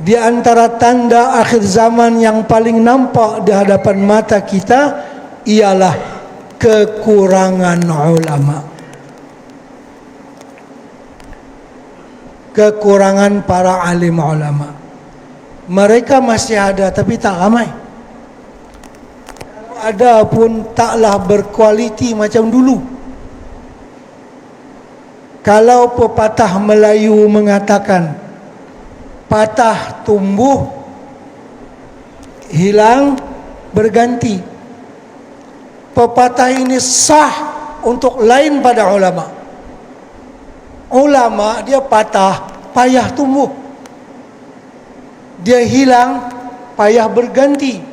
Di antara tanda akhir zaman yang paling nampak di hadapan mata kita ialah kekurangan ulama. Kekurangan para alim ulama. Mereka masih ada tapi tak ramai. Kalau ada pun taklah berkualiti macam dulu. Kalau pepatah Melayu mengatakan patah tumbuh, hilang berganti. Pepatah ini sah untuk lain pada ulama. Ulama dia patah, payah tumbuh. Dia hilang, payah berganti.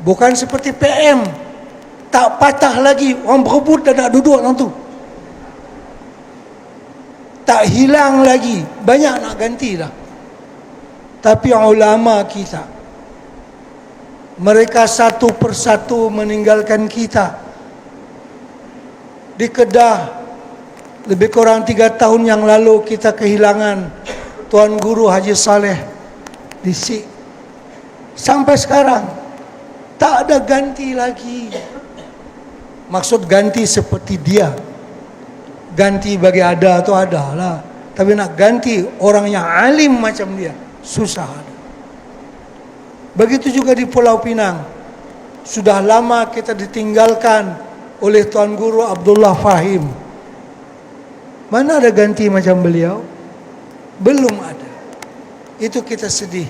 Bukan seperti PM, tak patah lagi, orang berebut dan nak duduk orang tu. Tak hilang lagi, banyak nak ganti dah. Tapi ulama kita, mereka satu persatu meninggalkan kita. Di Kedah, lebih kurang 3 tahun yang lalu kita kehilangan Tuan Guru Haji Saleh di Sik. Sampai sekarang tak ada ganti lagi. Maksud ganti seperti dia. Ganti bagi ada tu ada lah. Tapi nak ganti orang yang alim macam dia, susah. Begitu juga di Pulau Pinang. Sudah lama kita ditinggalkan oleh Tuan Guru Abdullah Fahim. Mana ada ganti macam beliau? Belum ada. Itu kita sedih.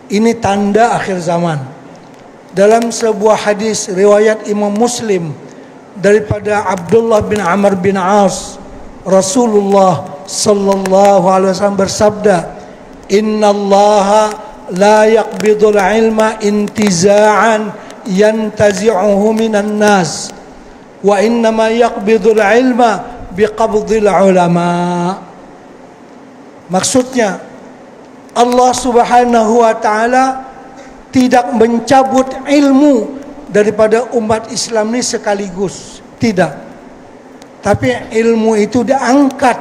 Ini tanda akhir zaman. Dalam sebuah hadis riwayat Imam Muslim daripada Abdullah bin Amr bin As, Rasulullah sallallahu alaihi wasallam bersabda, "Innallaha la yaqbidul ilma intiza'an yantazi'uhu minan nas, wa innama yaqbidul ilma biqabdil ulama." Maksudnya Allah Subhanahu wa taala tidak mencabut ilmu daripada umat Islam ni sekaligus, tidak. Tapi ilmu itu diangkat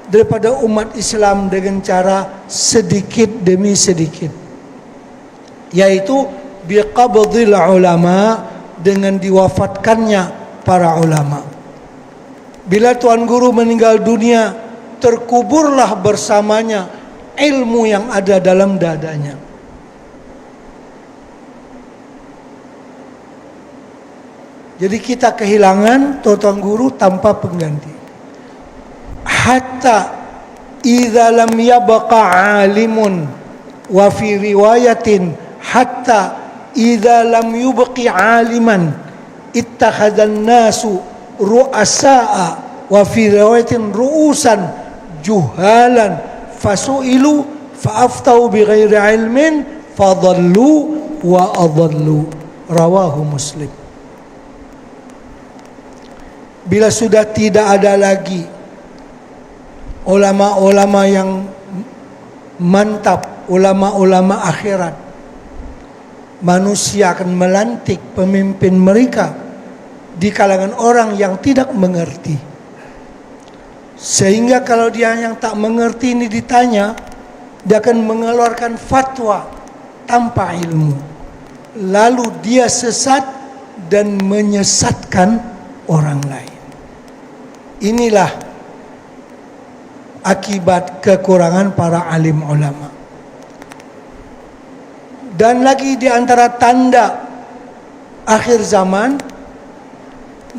daripada umat Islam dengan cara sedikit demi sedikit, yaitu biqabdil ulama, dengan diwafatkannya para ulama. Bila Tuan Guru meninggal dunia, terkuburlah bersamanya ilmu yang ada dalam dadanya. Jadi kita kehilangan Tuan Guru tanpa pengganti. Hatta idza lam yabqa alimun, wa fi riwayatin hatta idza lam yubqi aliman ittakhadhan nasu ru'asa'a, wa fi riwayatin ru'usan juhalan fasu'ilu fa'aftau bighairi ilmin fadallu wa adallu. Rawahu Muslim. Bila sudah tidak ada lagi ulama-ulama yang mantap, ulama-ulama akhirat, manusia akan melantik pemimpin mereka di kalangan orang yang tidak mengerti. Sehingga kalau dia yang tak mengerti ini ditanya, dia akan mengeluarkan fatwa tanpa ilmu. Lalu dia sesat dan menyesatkan orang lain. Inilah akibat kekurangan para alim ulama. Dan lagi di antara tanda akhir zaman,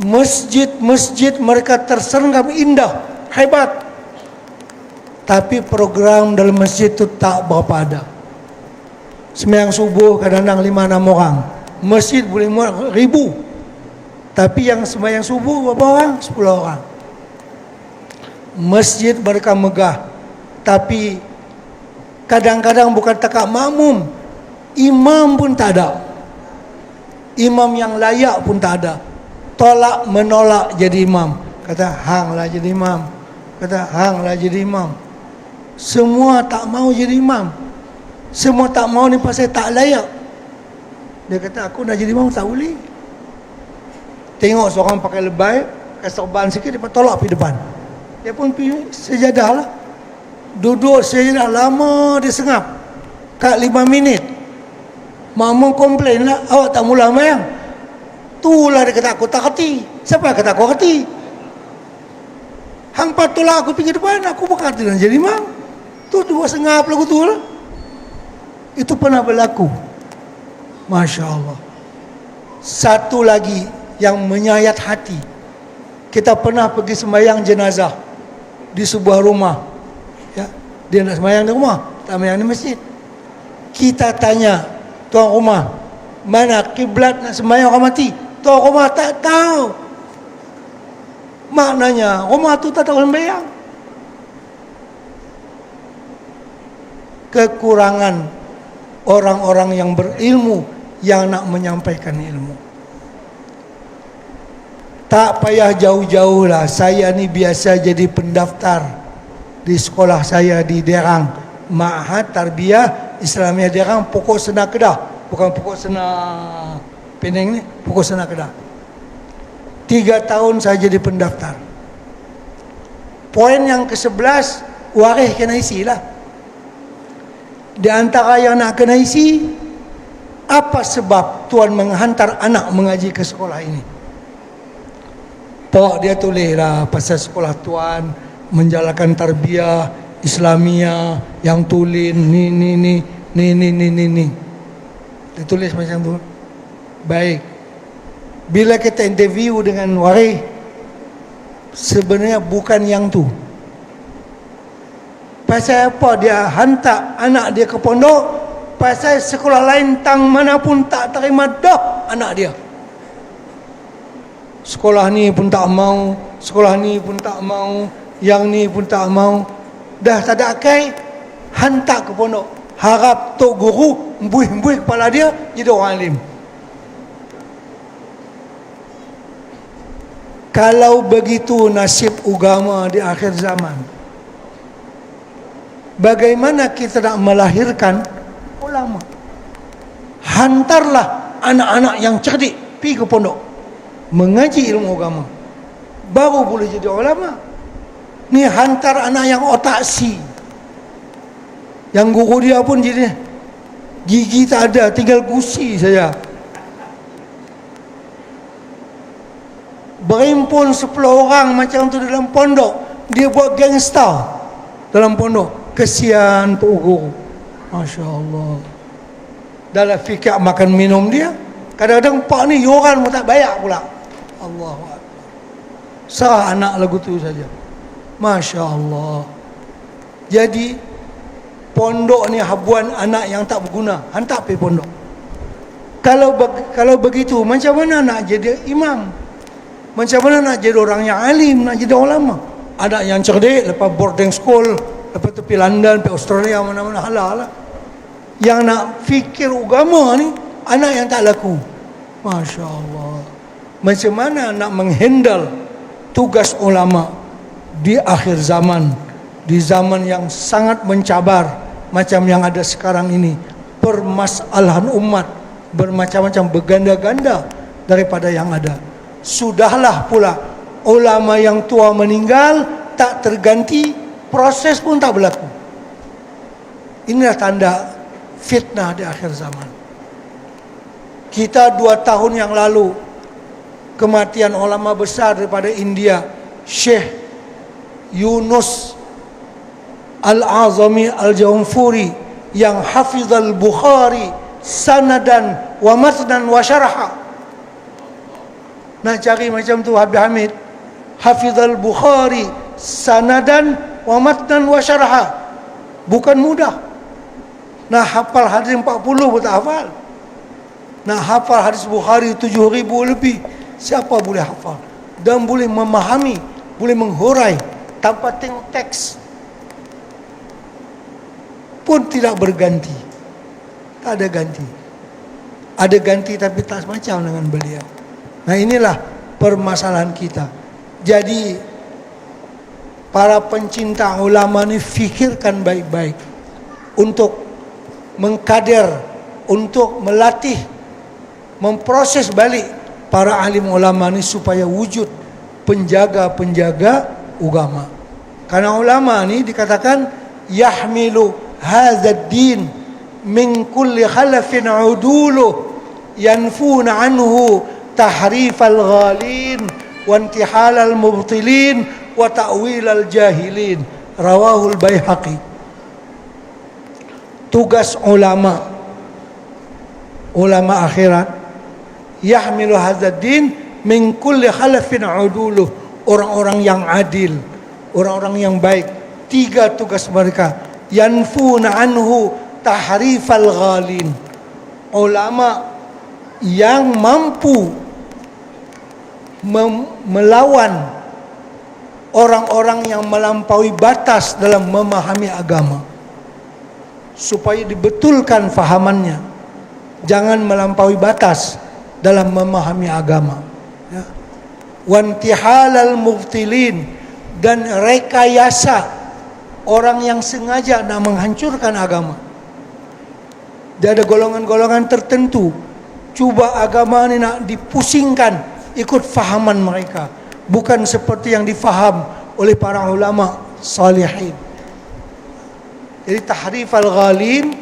masjid-masjid mereka terserenggam indah, hebat. Tapi program dalam masjid itu tak berapa ada. Sembahyang subuh kadang-kadang 5-6 orang. Masjid boleh muat 1000. Tapi yang sembahyang subuh berapa orang? 10 orang. Masjid mereka megah, tapi kadang-kadang bukan takat makmum, imam pun tak ada. Imam yang layak pun tak ada. Tolak menolak jadi imam. Kata hang lah jadi imam, kata hang lah jadi imam. Semua tak mau jadi imam. Semua tak mau ni pasal tak layak. Dia kata aku nak jadi imam tak boleh. Tengok seorang pakai lebay, pakai sorban sikit, dia tolak pergi depan. Dia pun pergi sejadah lah. Duduk saja dah lama dia sengap. Kat 5 minit. Mak komplain lah, awak tak mula mayang. Itulah dia kata aku tak kerti. Siapa yang kata aku kerti? Hang patutlah aku pergi depan, aku bukan kerti dan jadi imam. Tu dua sengap lagu tu lah. Itu pernah berlaku. Masya Allah. Satu lagi yang menyayat hati. Kita pernah pergi sembahyang jenazah di sebuah rumah. Ya, dia nak sembahyang di rumah, tak sembahyang di masjid. Kita tanya tuan rumah, mana kiblat nak sembahyang orang mati? Tuan rumah tak tahu. Maknanya rumah tu tak tahu sembahyang. Kekurangan orang-orang yang berilmu yang nak menyampaikan ilmu. Tak payah jauh-jauh lah. Saya ni biasa jadi pendaftar di sekolah saya di Derang, Ma'had Tarbiyah Islamiyah Derang, Pokok Sena Kedah. Bukan Pokok Sena Penang ni, Pokok Sena Kedah. 3 tahun saya jadi pendaftar. Poin yang ke-11, waris kena isi lah. Di antara yang nak kena isi, apa sebab tuan menghantar anak mengaji ke sekolah ini? Pak dia tulis lah pasal sekolah tuan menjalankan tarbiyah Islamiyah yang tulen ni. Dia tulis macam tu. Baik. Bila kita interview dengan waris, sebenarnya bukan yang tu. Pasal apa dia hantar anak dia ke pondok? Pasal sekolah lain tang mana pun tak terima dah anak dia. Sekolah ni pun tak mau, sekolah ni pun tak mau, yang ni pun tak mau. Dah tak ada akai, hantar ke pondok. Harap tok guru embuih-embuih kepala dia jadi orang alim. Kalau begitu nasib agama di akhir zaman, bagaimana kita nak melahirkan ulama? Hantarlah anak-anak yang cerdik pergi ke pondok, mengaji ilmu agama, baru boleh jadi ulama. Ni hantar anak yang otak si, yang guru dia pun jadi gigi tak ada, tinggal gusi saja. Berimpun 10 orang macam tu dalam pondok, dia buat gangster dalam pondok. Kesian tu guru. Masya Allah. Dalam fikir makan minum dia, kadang-kadang pak ni yuran pun tak bayar pula. Allahu Akbar. Serah anak lagu tu saja. Masya Allah. Jadi pondok ni habuan anak yang tak berguna, hantar pergi pondok. Kalau begitu, macam mana nak jadi imam? Macam mana nak jadi orang yang alim, nak jadi ulama? Anak yang cerdik, lepas boarding school, lepas tu pergi London, pergi Australia, mana-mana halal lah. Yang nak fikir agama ni, anak yang tak laku. Masya Allah. Macam mana nak menghandle tugas ulama di akhir zaman, di zaman yang sangat mencabar macam yang ada sekarang ini? Permasalahan umat bermacam-macam, berganda-ganda daripada yang ada. Sudahlah pula ulama yang tua meninggal, tak terganti, proses pun tak berlaku. Inilah tanda fitnah di akhir zaman. Kita 2 tahun yang lalu, kematian ulama besar daripada India, Syekh Yunus Al-Azami Al-Jaunfuri, yang hafizal Bukhari sanadan wa matnan wa syaraha. Nak cari macam tu Habib Hamid, hafizal Bukhari sanadan wa matnan wa syaraha, bukan mudah. Nak hafal hadis 40 pun tak hafal. Nak hafal hadis Bukhari 7,000 lebih, siapa boleh hafal? Dan boleh memahami, boleh menghurai tanpa tengok teks pun tidak berganti. Tak ada ganti. Ada ganti tapi tak semacam dengan beliau. Nah, inilah permasalahan kita. Jadi para pencinta ulama ni fikirkan baik-baik untuk mengkader, untuk melatih, memproses balik para alim ulama ni supaya wujud penjaga-penjaga agama. Karena ulama ni dikatakan yahmilu hadzal din min kulli khalafin uduluh yanfuna anhu tahrifal ghalin wa intihalal mubtilin wa ta'wilal jahilin. Rawahul Baihaqi. Tugas ulama akhirat, yahmilu hadzal din min kulli khalafin uduluh, orang-orang yang adil, orang-orang yang baik. 3 tugas mereka. Yanfuna anhu tahrifal ghalin, ulama yang mampu melawan orang-orang yang melampaui batas dalam memahami agama, supaya dibetulkan fahamannya, jangan melampaui batas dalam memahami agama, ya. Wantihalal mubtilin, dan rekayasa orang yang sengaja nak menghancurkan agama. Dia ada golongan-golongan tertentu cuba agama ini nak dipusingkan ikut fahaman mereka, bukan seperti yang difaham oleh para ulama salihin. Jadi tahrifal ghalin,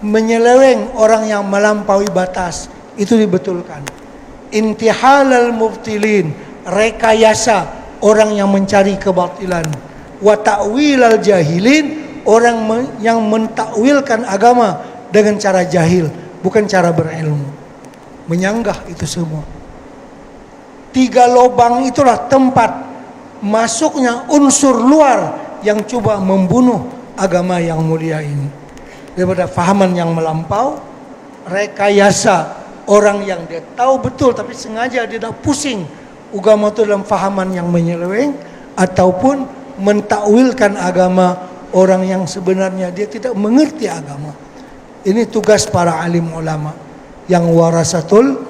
menyeleweng orang yang melampaui batas, itu dibetulkan. Intihalal mubtilin, rekayasa orang yang mencari kebatilan. Wa ta'wilal jahilin, orang yang mentakwilkan agama dengan cara jahil, bukan cara berilmu. Menyanggah itu semua. 3 lubang itulah tempat masuknya unsur luar yang coba membunuh agama yang mulia ini. Daripada fahaman yang melampau, rekayasa orang yang dia tahu betul tapi sengaja dia dah pusing agama itu dalam fahaman yang menyeleweng, ataupun mentakwilkan agama orang yang sebenarnya dia tidak mengerti agama. Ini tugas para alim ulama yang warasatul